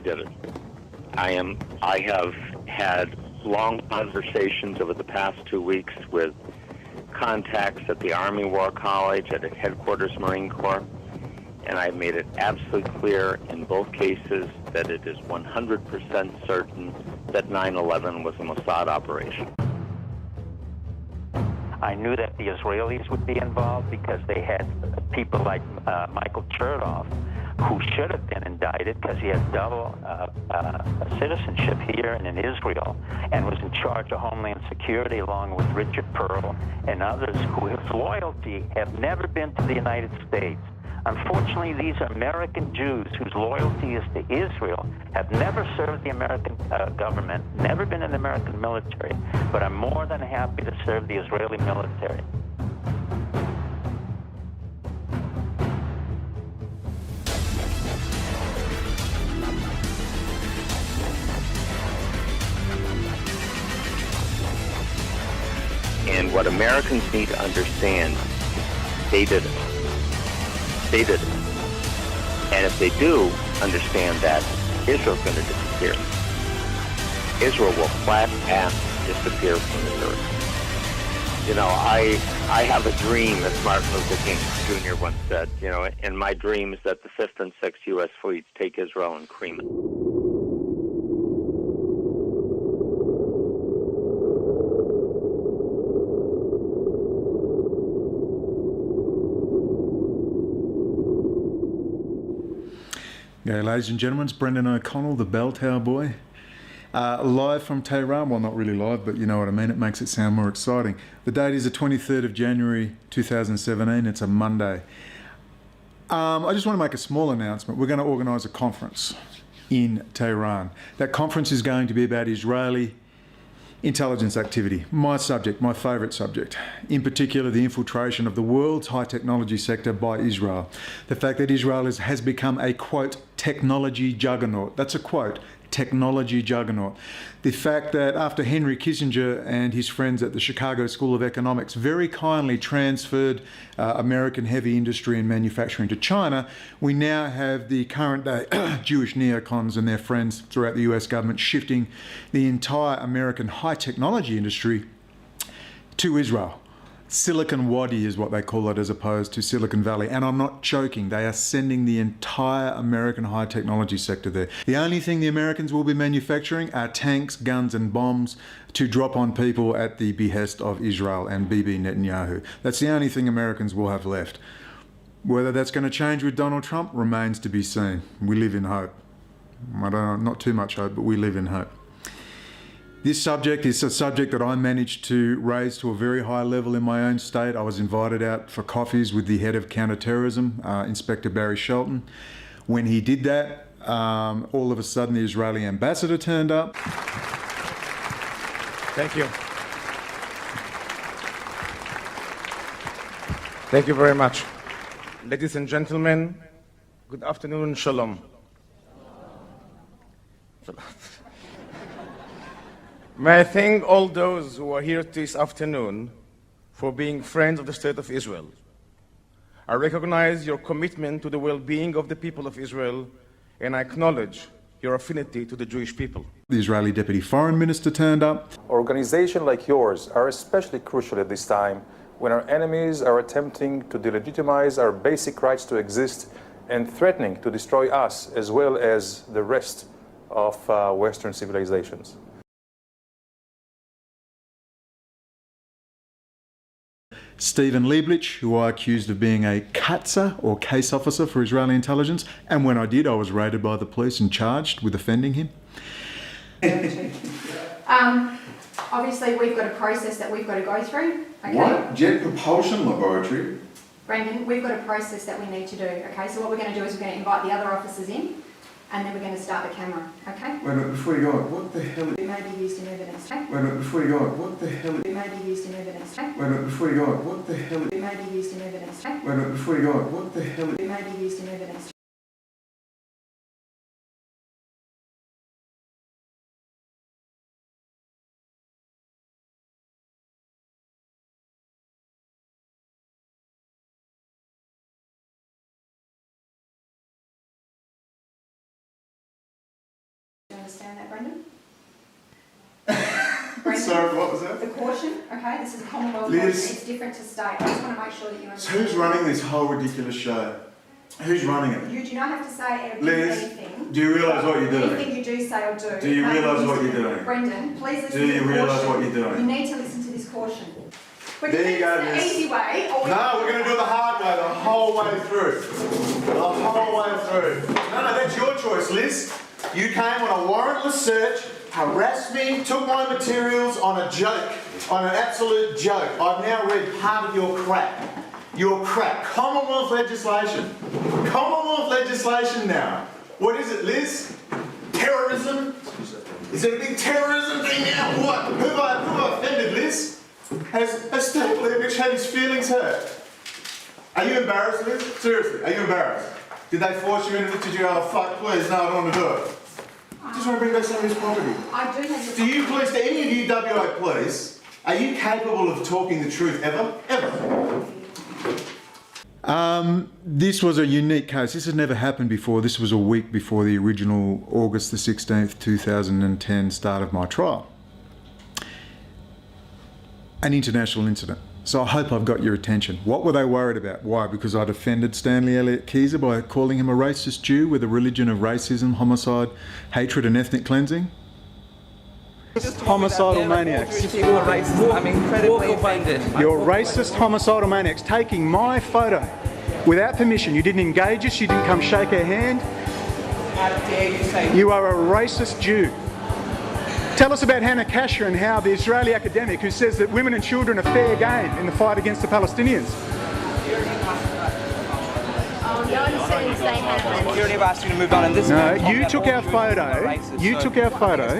did it. I have had long conversations over the past 2 weeks with contacts at the Army War College, at Headquarters Marine Corps, and I've made it absolutely clear in both cases that it is 100% certain that 9/11 was a Mossad operation. I knew that the Israelis would be involved because they had people like Michael Chertoff, who should have been indicted because he had double citizenship here and in Israel, and was in charge of Homeland Security along with Richard Pearl and others whose loyalty have never been to the United States. Unfortunately, these are American Jews whose loyalty is to Israel, have never served the American government, never been in the American military, but I'm more than happy to serve the Israeli military. And what Americans need to understand, they did it. They did it. And if they do understand that, Israel's going to disappear. Israel will flat ass disappear from this earth. You know, I have a dream, as Martin Luther King Jr. once said, you know, and my dream is that the 5th and 6th U.S. fleets take Israel and cream it. Okay, ladies and gentlemen, it's Brendon O'Connell, the Bell Tower Boy. Live from Tehran, well, not really live, but you know what I mean, it makes it sound more exciting. The date is the 23rd of January 2017, it's a Monday. I just want to make a small announcement. We're going to organise a conference in Tehran. That conference is going to be about Israeli intelligence activity, my subject, my favourite subject, in particular the infiltration of the world's high technology sector by Israel. The fact that Israel has become a, quote, technology juggernaut. That's a quote, technology juggernaut. The fact that after Henry Kissinger and his friends at the Chicago School of Economics very kindly transferred American heavy industry and manufacturing to China, we now have the current day Jewish neocons and their friends throughout the US government shifting the entire American high technology industry to Israel. Silicon Wadi is what they call it, as opposed to Silicon Valley. And I'm not joking, they are sending the entire American high technology sector there. The only thing the Americans will be manufacturing are tanks, guns and bombs to drop on people at the behest of Israel and Bibi Netanyahu. That's the only thing Americans will have left. Whether that's going to change with Donald Trump remains to be seen. We live in hope. I don't know, not too much hope, but we live in hope. This subject is a subject that I managed to raise to a very high level in my own state. I was invited out for coffees with the head of counterterrorism, Inspector Barry Shelton. When he did that, all of a sudden the Israeli ambassador turned up. Thank you. Thank you very much. Ladies and gentlemen, good afternoon, shalom. May I thank all those who are here this afternoon for being friends of the State of Israel. I recognize your commitment to the well-being of the people of Israel, and I acknowledge your affinity to the Jewish people. The Israeli Deputy Foreign Minister turned up. Organizations like yours are especially crucial at this time when our enemies are attempting to delegitimize our basic rights to exist and threatening to destroy us as well as the rest of Western civilizations. Stephen Lieblich, who I accused of being a Katza or case officer for Israeli intelligence, and when I did, I was raided by the police and charged with offending him. Obviously, we've got a process that we've got to go through. Okay? What? Jet Propulsion Laboratory? Brendon, we've got a process that we need to do. Okay, so what we're going to do is we're going to invite the other officers in, and then we're going to start the camera. Okay? Wait a minute, before you go on, what the hell? It may be used in evidence. Okay? Wait a minute, before you go on, what the hell? It may be used in evidence. Okay? Wait a minute, before you go on, what the hell? It may be used in evidence. Okay? Wait a minute, before you go on, what the hell? It may be used in evidence. understand that, Brendon? Sorry, what was that? The caution, okay, this is a Commonwealth Liz. caution, it's different to state. I just want to make sure that you So understand. who's running this whole ridiculous show? Who's running it? You do not have to say or do Liz, anything. do you realise what you're doing? Anything you do, say or do. Do you realise what you're doing? Brendan, please listen Do to you the realise caution. what you're doing? You need to listen to this caution. We There can you do go, this the Liz. easy way, or we No, can we're going to do it the hard way, the whole way through. The whole way through. No, that's your choice, Liz. You came on a warrantless search, harassed me, took my materials on a joke, on an absolute joke. I've now read part of your crap. Your crap. Commonwealth legislation. Commonwealth legislation now. What is it, Liz? Terrorism? Is it a big terrorism thing now? What? Who have I offended, Liz? Has Steve Levitch had his feelings hurt? Are you embarrassed, Liz? Seriously, are you embarrassed? Did they force you into jail? Oh, fuck, please, no, I don't want to do it. I just want to bring back some of this property. I do have Do you police, do any of you WA police, are you capable of talking the truth ever? Ever? This was a unique case. This has never happened before. This was a week before the original August the 16th, 2010 start of my trial. An international incident. So I hope I've got your attention. What were they worried about? Why? Because I defended Stanley Elliott Keyser by calling him a racist Jew with a religion of racism, homicide, hatred and ethnic cleansing? Homicidal maniacs. People are racist. I'm incredibly offended. You're racist, homicidal maniacs taking my photo without permission. You didn't engage us, you didn't come shake our hand. How dare you say You are a racist Jew. Tell us about Hannah Kasher and how the Israeli academic who says that women and children are fair game in the fight against the Palestinians. No one's saying the same happened. You already have asked you to move on, and this No, man you took our photo. You took our photo.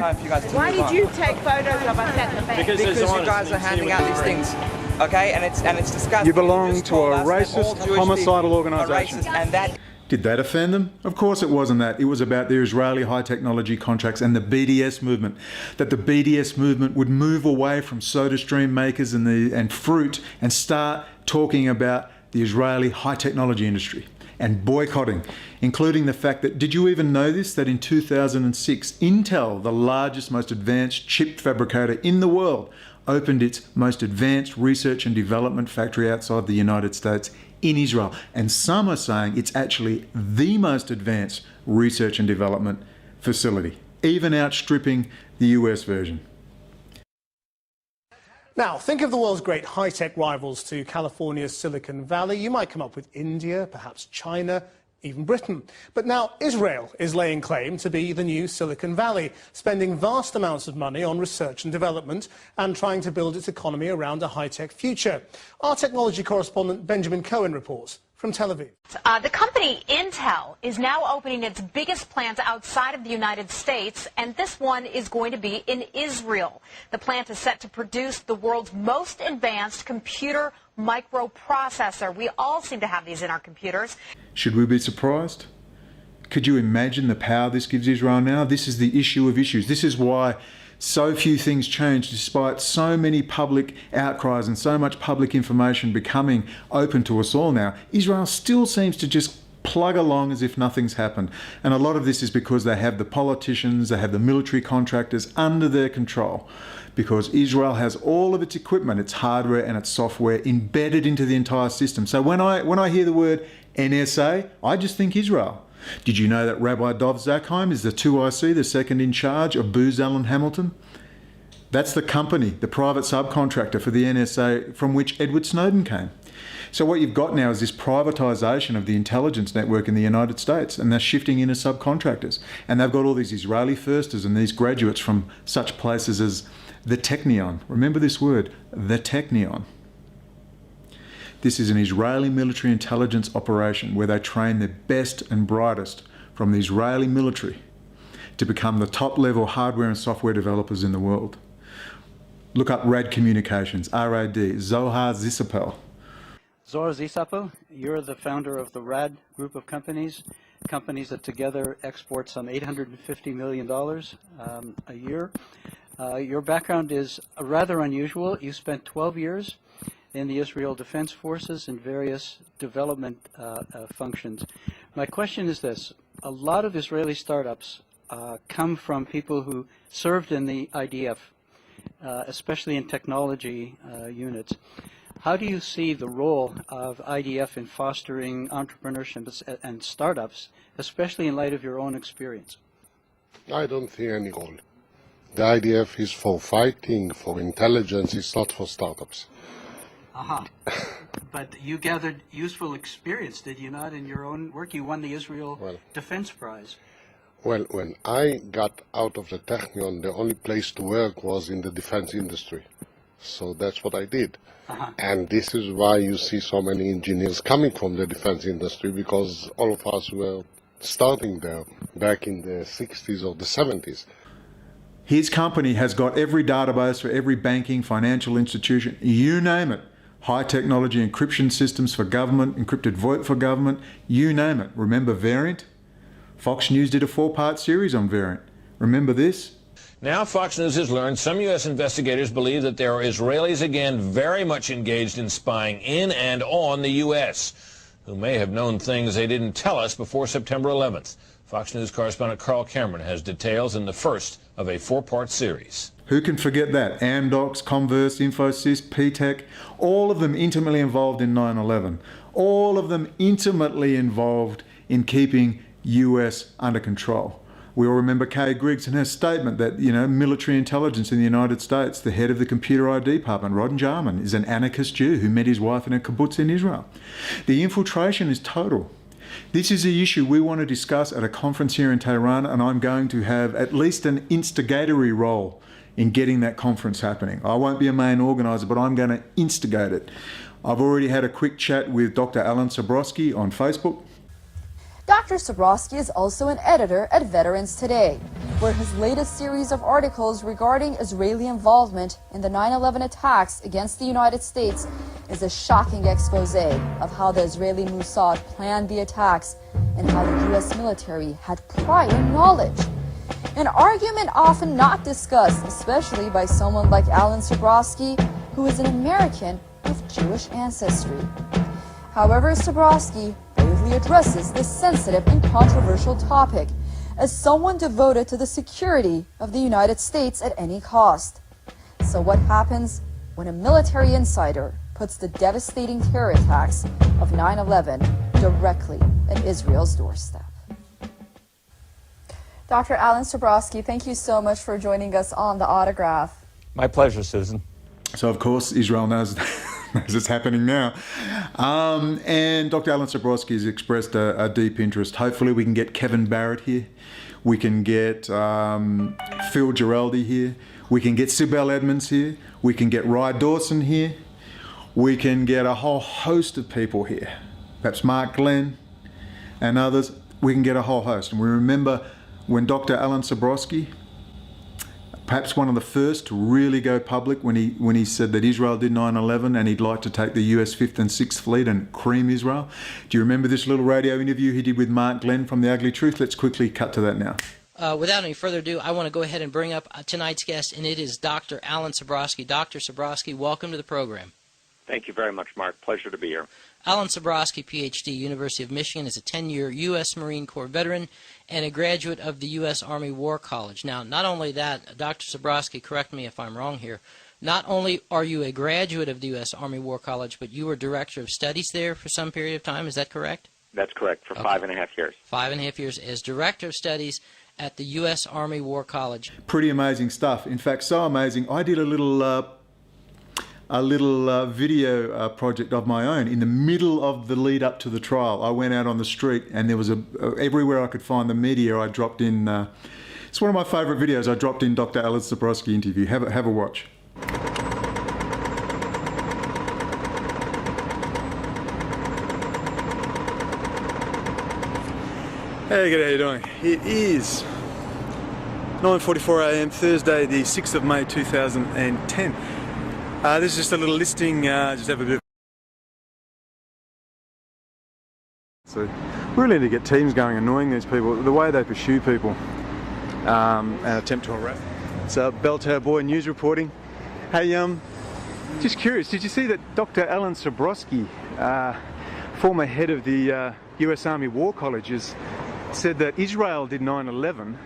Why did you take photos of us at the bank? Because you guys are handing out these things, okay? And it's disgusting. You belong just to told a us that racist, all Jewish homicidal people are organisation. racist, and that. Did that offend them? Of course it wasn't that. It was about the Israeli high technology contracts and the BDS movement. That the BDS movement would move away from SodaStream makers and fruit and start talking about the Israeli high technology industry and boycotting, including the fact that, did you even know this, that in 2006, Intel, the largest, most advanced chip fabricator in the world, opened its most advanced research and development factory outside the United States in Israel. And some are saying it's actually the most advanced research and development facility, even outstripping the US version. Now, think of the world's great high-tech rivals to California's Silicon Valley. You might come up with India, perhaps China, even Britain. But now Israel is laying claim to be the new Silicon Valley, spending vast amounts of money on research and development and trying to build its economy around a high-tech future. Our technology correspondent Benjamin Cohen reports from Tel Aviv. The company Intel is now opening its biggest plant outside of the United States, and this one is going to be in Israel. The plant is set to produce the world's most advanced computer microprocessor. We all seem to have these in our computers. Should we be surprised? Could you imagine the power this gives Israel now? This is the issue of issues. This is why so few things change despite so many public outcries and so much public information becoming open to us all now. Israel still seems to just plug along as if nothing's happened. And a lot of this is because they have the politicians, they have the military contractors under their control. Because Israel has all of its equipment, its hardware and its software embedded into the entire system. So when I hear the word NSA, I just think Israel. Did you know that Rabbi Dov Zakheim is the 2IC, the second in charge of Booz Allen Hamilton? That's the company, the private subcontractor for the NSA from which Edward Snowden came. So what you've got now is this privatisation of the intelligence network in the United States, and they're shifting into subcontractors. And they've got all these Israeli firsters and these graduates from such places as the Technion. Remember this word, the Technion. This is an Israeli military intelligence operation where they train the best and brightest from the Israeli military to become the top-level hardware and software developers in the world. Look up RAD Communications, RAD, Zohar Zisapel. Zohar Zisapel, you're the founder of the RAD group of companies that together export some $850 million a year. Your background is rather unusual. You spent 12 years in the Israel Defense Forces in various development functions. My question is this. A lot of Israeli startups come from people who served in the IDF, especially in technology units. How do you see the role of IDF in fostering entrepreneurship and startups, especially in light of your own experience? I don't see any role. The IDF is for fighting, for intelligence, it's not for startups. Aha. But you gathered useful experience, did you not, in your own work? You won the Israel Defense Prize. Well, when I got out of the Technion, the only place to work was in the defense industry. So that's what I did. And this is why you see so many engineers coming from the defense industry, because all of us were starting there back in the 60s or the 70s. His company has got every database for every banking, financial institution, you name it. High technology encryption systems for government, encrypted VoIP for government, you name it. Remember Variant? Fox News did a 4-part series on Variant. Remember this? Now Fox News has learned some U.S. investigators believe that there are Israelis again very much engaged in spying in and on the U.S., who may have known things they didn't tell us before September 11th. Fox News correspondent Carl Cameron has details in the first of a 4-part series. Who can forget that? Amdocs, Converse, Infosys, PTEC, all of them intimately involved in 9/11. All of them intimately involved in keeping US under control. We all remember Kay Griggs and her statement that, military intelligence in the United States, the head of the computer ID department, Ron Jarman, is an anarchist Jew who met his wife in a kibbutz in Israel. The infiltration is total. This is the issue we want to discuss at a conference here in Tehran, and I'm going to have at least an instigatory role in getting that conference happening. I won't be a main organiser, but I'm going to instigate it. I've already had a quick chat with Dr. Alan Sybrowski on Facebook. Dr. Sybrowski is also an editor at Veterans Today, where his latest series of articles regarding Israeli involvement in the 9/11 attacks against the United States is a shocking expose of how the Israeli Mossad planned the attacks and how the U.S. military had prior knowledge. An argument often not discussed, especially by someone like Alan Sybrowski, who is an American with Jewish ancestry. However, Sybrowski bravely addresses this sensitive and controversial topic as someone devoted to the security of the United States at any cost. So what happens when a military insider puts the devastating terror attacks of 9/11 directly at Israel's doorstep? Dr. Alan Sybrowski, thank you so much for joining us on The Autograph. My pleasure, Susan. So, of course, Israel knows it's happening now. And Dr. Alan Sybrowski has expressed a deep interest. Hopefully we can get Kevin Barrett here. We can get Phil Giraldi here. We can get Sibel Edmonds here. We can get Rye Dawson here. We can get a whole host of people here. Perhaps Mark Glenn and others. We can get a whole host. And we remember when Dr. Alan Sybrowski, perhaps one of the first to really go public when he said that Israel did 9/11 and he'd like to take the US 5th and 6th Fleet and cream Israel. Do you remember this little radio interview he did with Mark Glenn from The Ugly Truth? Let's quickly cut to that now. Without any further ado, I want to go ahead and bring up tonight's guest, and it is Dr. Alan Sybrowski. Dr. Sybrowski, welcome to the program. Thank you very much, Mark. Pleasure to be here. Alan Sybrowski, Ph.D., University of Michigan, is a 10-year U.S. Marine Corps veteran and a graduate of the U.S. Army War College. Now, not only that, Dr. Sybrowski, correct me if I'm wrong here, not only are you a graduate of the U.S. Army War College, but you were director of studies there for some period of time. Is that correct? That's correct, for 5.5 years. 5.5 years as director of studies at the U.S. Army War College. Pretty amazing stuff. In fact, so amazing, I did a little video project of my own in the middle of the lead up to the trial. I went out on the street and there was everywhere I could find the media, I dropped in, it's one of my favourite videos, I dropped in Dr. Alan Sybrowski interview. Have a watch. Hey, good, how you doing? It is 9:44 a.m. Thursday, the 6th of May 2010. This is just a little listing, just have a bit. So we really need to get teams going, annoying these people, the way they pursue people and attempt to harass. So Bell Tower Boy News reporting. Hey, just curious, did you see that Dr. Alan Sybrowski, former head of the US Army War Colleges, said that Israel did 9/11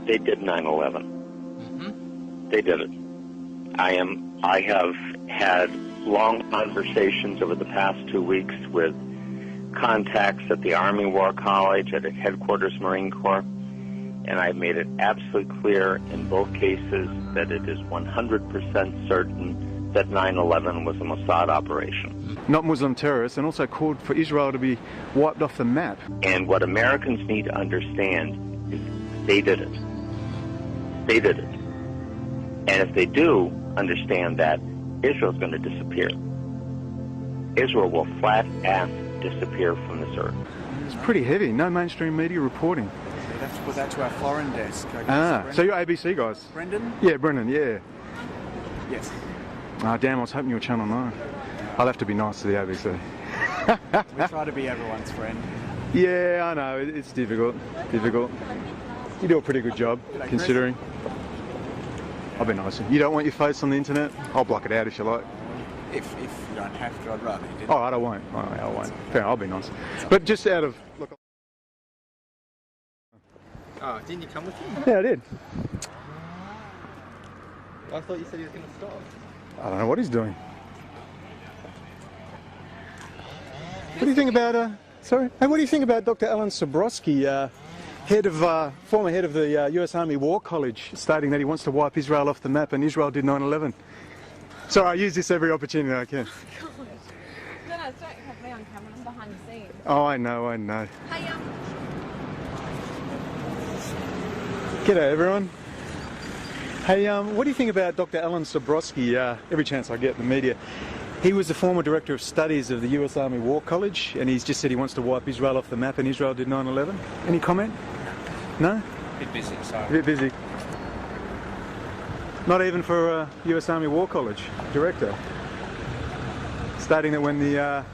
They did 9/11. They did it. I have had long conversations over the past 2 weeks with contacts at the Army War College, at Headquarters Marine Corps, and I've made it absolutely clear in both cases that it is 100% certain that 9/11 was a Mossad operation. Not Muslim terrorists, and also called for Israel to be wiped off the map. And what Americans need to understand is they did it. They did it. And if they do understand that, Israel's going to disappear. Israel will flat-ass disappear from this earth. It's pretty heavy. No mainstream media reporting. They'd have to put that to our foreign desk, I guess. Ah, so you're ABC guys? Brendon? Yeah, Brendon, yeah. Yes. Ah, damn, I was hoping you were Channel 9. I'll have to be nice to the ABC. We try to be everyone's friend. Yeah, I know, it's difficult. You do a pretty good job, considering. I'll be nice. You don't want your face on the internet? I'll block it out if you like. If you don't have to, I'd rather you didn't. Oh, I won't. I won't. Fair, I'll be nice. But just out of... Look. Oh, didn't you come with me? Yeah, I did. I thought you said he was going to stop. I don't know what he's doing. What do you think about... sorry? Hey, what do you think about Dr. Alan Sybrowski, former head of the US Army War College, stating that he wants to wipe Israel off the map, and Israel did 9/11? Sorry, I use this every opportunity I can. No, don't have me on camera. I'm behind the scenes. Oh, I know. Hey, G'day, everyone. Hey, what do you think about Dr. Alan Sybrowski? Every chance I get in the media. He was the former director of studies of the US Army War College, and he's just said he wants to wipe Israel off the map, and Israel did 9/11. Any comment? No? A bit busy, sorry. A bit busy. Not even for US Army War College director. Stating that when the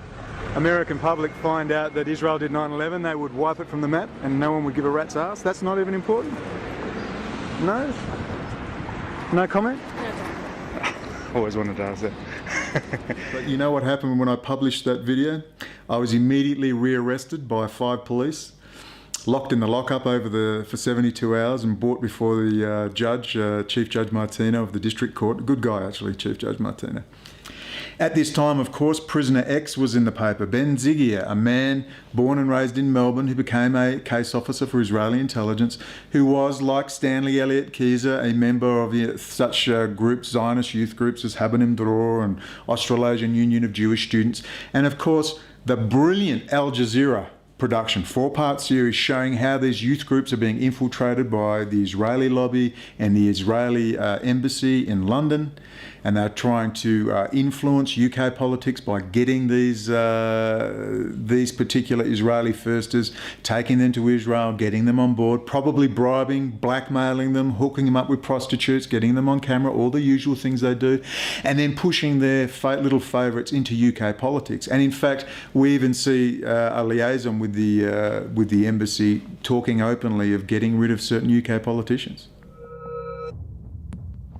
American public find out that Israel did 9/11, they would wipe it from the map and no one would give a rat's ass. That's not even important? No? No comment? Always wanted to ask that. But you know what happened when I published that video? I was immediately rearrested by 5 police, locked in the lockup for 72 hours and brought before the judge, Chief Judge Martino of the District Court. Good guy, actually, Chief Judge Martino. At this time, of course, prisoner X was in the paper. Ben Zigier, a man born and raised in Melbourne who became a case officer for Israeli intelligence, who was, like Stanley Elliott Keyser, a member of such groups, Zionist youth groups as Habonim Dror and Australasian Union of Jewish Students, and of course, the brilliant Al Jazeera production, 4-part series showing how these youth groups are being infiltrated by the Israeli lobby and the Israeli embassy in London, and they're trying to influence UK politics by getting these particular Israeli firsters, taking them to Israel, getting them on board, probably bribing, blackmailing them, hooking them up with prostitutes, getting them on camera, all the usual things they do, and then pushing their little favourites into UK politics. And in fact, we even see a liaison with the embassy talking openly of getting rid of certain UK politicians.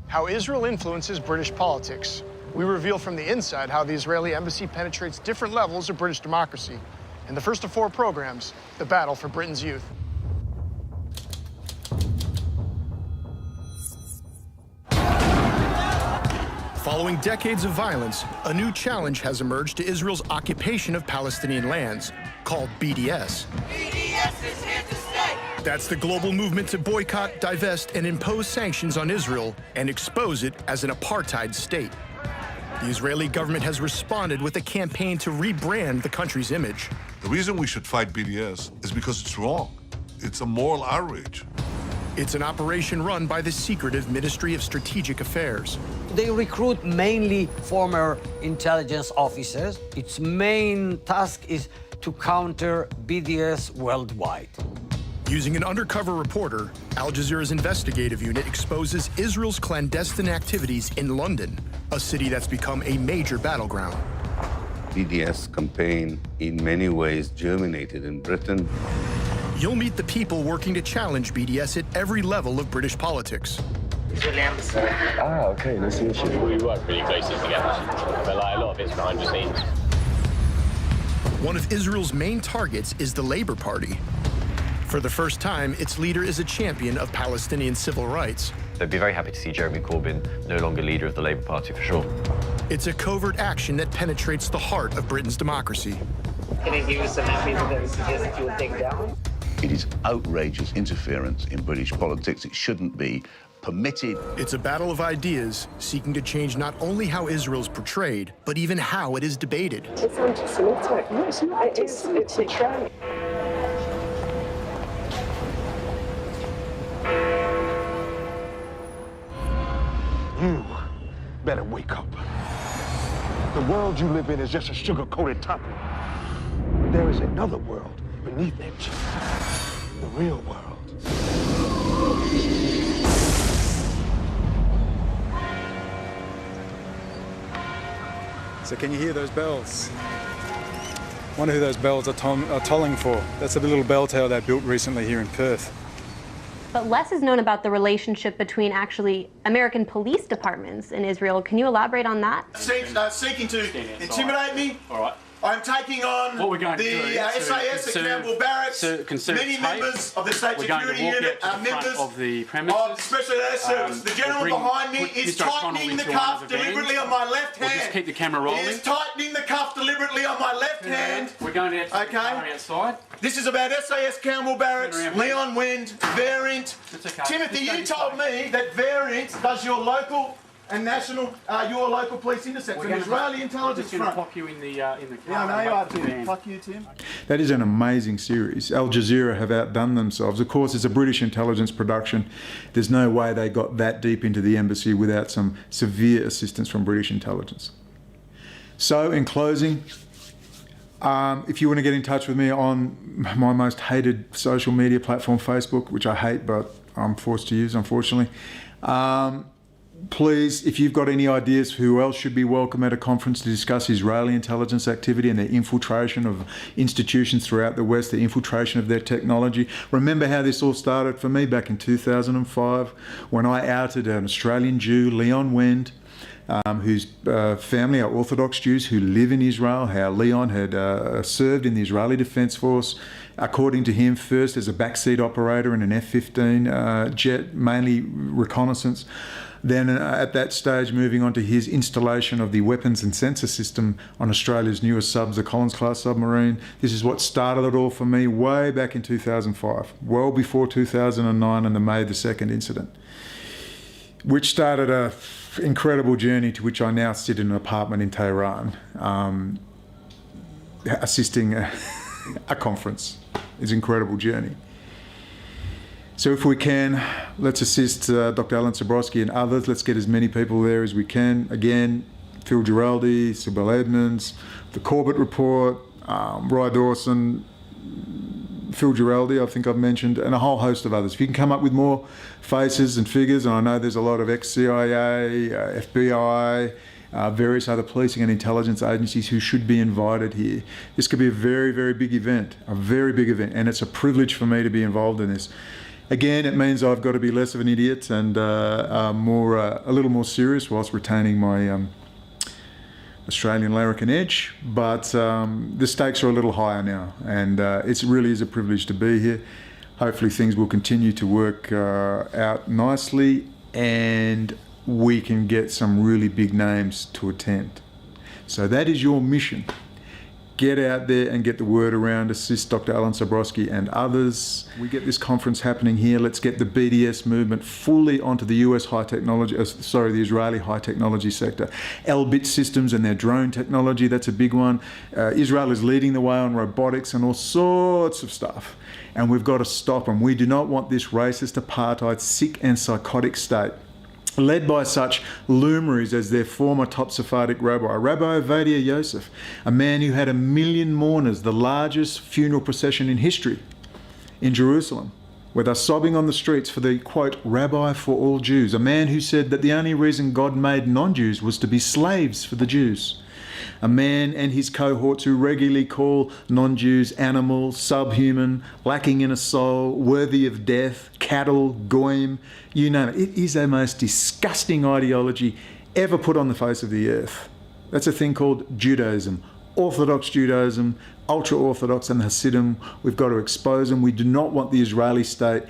How Israel influences British politics. We reveal from the inside how the Israeli embassy penetrates different levels of British democracy. In the first of 4 programs, The Battle for Britain's Youth. Following decades of violence, a new challenge has emerged to Israel's occupation of Palestinian lands, called BDS. BDS is here to stay. That's the global movement to boycott, divest, and impose sanctions on Israel and expose it as an apartheid state. The Israeli government has responded with a campaign to rebrand the country's image. The reason we should fight BDS is because it's wrong. It's a moral outrage. It's an operation run by the secretive Ministry of Strategic Affairs. They recruit mainly former intelligence officers. Its main task is to counter BDS worldwide. Using an undercover reporter, Al Jazeera's investigative unit exposes Israel's clandestine activities in London, a city that's become a major battleground. BDS campaign in many ways germinated in Britain. You'll meet the people working to challenge BDS at every level of British politics. Ah, okay, nice to meet you. We work really closely together, but like a lot of it's behind the scenes. One of Israel's main targets is the Labour Party. For the first time, its leader is a champion of Palestinian civil rights. I'd be very happy to see Jeremy Corbyn no longer leader of the Labour Party, for sure. It's a covert action that penetrates the heart of Britain's democracy. Can I give you some people that suggest you'll take down? It is outrageous interference in British politics. It shouldn't be permitted. It's a battle of ideas seeking to change not only how Israel's portrayed, but even how it is debated. It's anti-Semitic. No, it's not. It's a trend. You better wake up. The world you live in is just a sugar-coated topping. There is another world beneath it. The real world. So can you hear those bells? Wonder who those bells are tolling for. That's a little bell tower they built recently here in Perth. But less is known about the relationship between actually American police departments in Israel. Can you elaborate on that? Seeking to intimidate me. All right. I'm taking on what we're going to the do SAS at Campbell Barracks. Many members of the State Security Unit are members of the premises of Special Air Service. The gentleman behind me is tightening the cuff deliberately on my left hand. We'll just keep the camera rolling. He is tightening the cuff deliberately on my left hand. We're going to outside. This is about SAS Campbell Barracks, Leon Wind, Variant. Okay. Timothy, you told me that Variant does your local and national, your local police intercepts, an Israeli intelligence front. Pop you in the car. Yeah, I know you are, Tim. Fuck you, Tim. That is an amazing series. Al Jazeera have outdone themselves. Of course, it's a British intelligence production. There's no way they got that deep into the embassy without some severe assistance from British intelligence. So, in closing, if you want to get in touch with me on my most hated social media platform, Facebook, which I hate, but I'm forced to use, unfortunately, please, if you've got any ideas for who else should be welcome at a conference to discuss Israeli intelligence activity and their infiltration of institutions throughout the West, the infiltration of their technology. Remember how this all started for me back in 2005 when I outed an Australian Jew, Leon Wind, whose family are Orthodox Jews who live in Israel, how Leon had served in the Israeli Defense Force, according to him, first as a backseat operator in an F-15 jet, mainly reconnaissance. Then at that stage, moving on to his installation of the weapons and sensor system on Australia's newest subs, the Collins-class submarine. This is what started it all for me way back in 2005, well before 2009 and the May the 2nd incident, which started a incredible journey to which I now sit in an apartment in Tehran, assisting a conference. It's an incredible journey. So if we can, let's assist Dr. Alan Sabrowski and others. Let's get as many people there as we can. Again, Phil Giraldi, Sybil Edmonds, the Corbett Report, Rye Dawson, Phil Giraldi, I think I've mentioned, and a whole host of others. If you can come up with more faces and figures, and I know there's a lot of ex-CIA, FBI, various other policing and intelligence agencies who should be invited here. This could be a very, very big event, and it's a privilege for me to be involved in this. Again, it means I've got to be less of an idiot and a little more serious whilst retaining my Australian larrikin edge, but the stakes are a little higher now, and it really is a privilege to be here. Hopefully things will continue to work out nicely and we can get some really big names to attend. So that is your mission. Get out there and get the word around, assist Dr. Alan Sabrowski and others. We get this conference happening here. Let's get the BDS movement fully onto the US high technology, the Israeli high technology sector. Elbit systems and their drone technology, that's a big one. Israel is leading the way on robotics and all sorts of stuff. And we've got to stop them. We do not want this racist, apartheid, sick and psychotic state, led by such luminaries as their former top Sephardic rabbi, Rabbi Ovadia Yosef, a man who had 1 million mourners, the largest funeral procession in history in Jerusalem, where they're sobbing on the streets for the, quote, rabbi for all Jews, a man who said that the only reason God made non-Jews was to be slaves for the Jews. A man and his cohorts who regularly call non-Jews animals, subhuman, lacking in a soul, worthy of death, cattle, goyim, you name it. It is the most disgusting ideology ever put on the face of the earth. That's a thing called Judaism, Orthodox Judaism, ultra-Orthodox and Hasidim. We've got to expose them. We do not want the Israeli state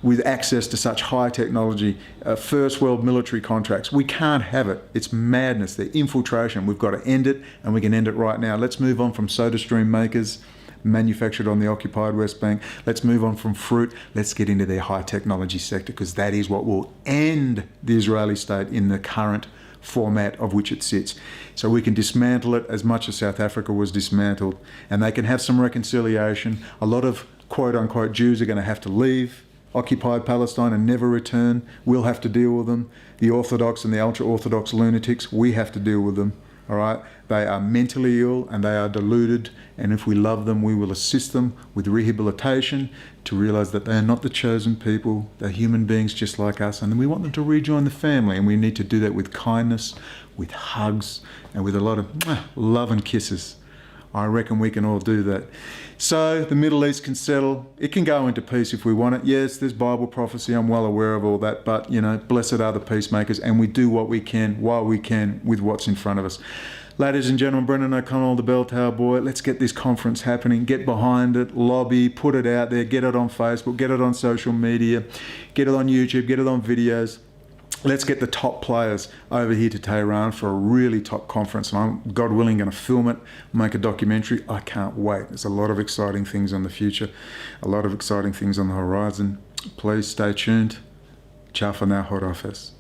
with access to such high technology, first world military contracts. We can't have it. It's madness. They're infiltration. We've got to end it, and we can end it right now. Let's move on from SodaStream makers manufactured on the occupied West Bank. Let's move on from fruit. Let's get into their high technology sector, because that is what will end the Israeli state in the current format of which it sits. So we can dismantle it as much as South Africa was dismantled, and they can have some reconciliation. A lot of quote-unquote Jews are going to have to leave occupied Palestine and never return. We'll have to deal with them. The Orthodox and the ultra-Orthodox lunatics, we have to deal with them. All right? They are mentally ill and they are deluded, and if we love them, we will assist them with rehabilitation to realise that they are not the chosen people. They're human beings just like us, and we want them to rejoin the family, and we need to do that with kindness, with hugs, and with a lot of love and kisses. I reckon we can all do that. So the Middle East can settle. It can go into peace if we want it. Yes, there's Bible prophecy. I'm well aware of all that. But, you know, blessed are the peacemakers. And we do what we can while we can with what's in front of us. Ladies and gentlemen, Brendon O'Connell, the Bell Tower Boy. Let's get this conference happening. Get behind it. Lobby. Put it out there. Get it on Facebook. Get it on social media. Get it on YouTube. Get it on videos. Let's get the top players over here to Tehran for a really top conference. And I'm, God willing, going to film it, make a documentary. I can't wait. There's a lot of exciting things on the future, a lot of exciting things on the horizon. Please stay tuned. Ciao for now. Hot office.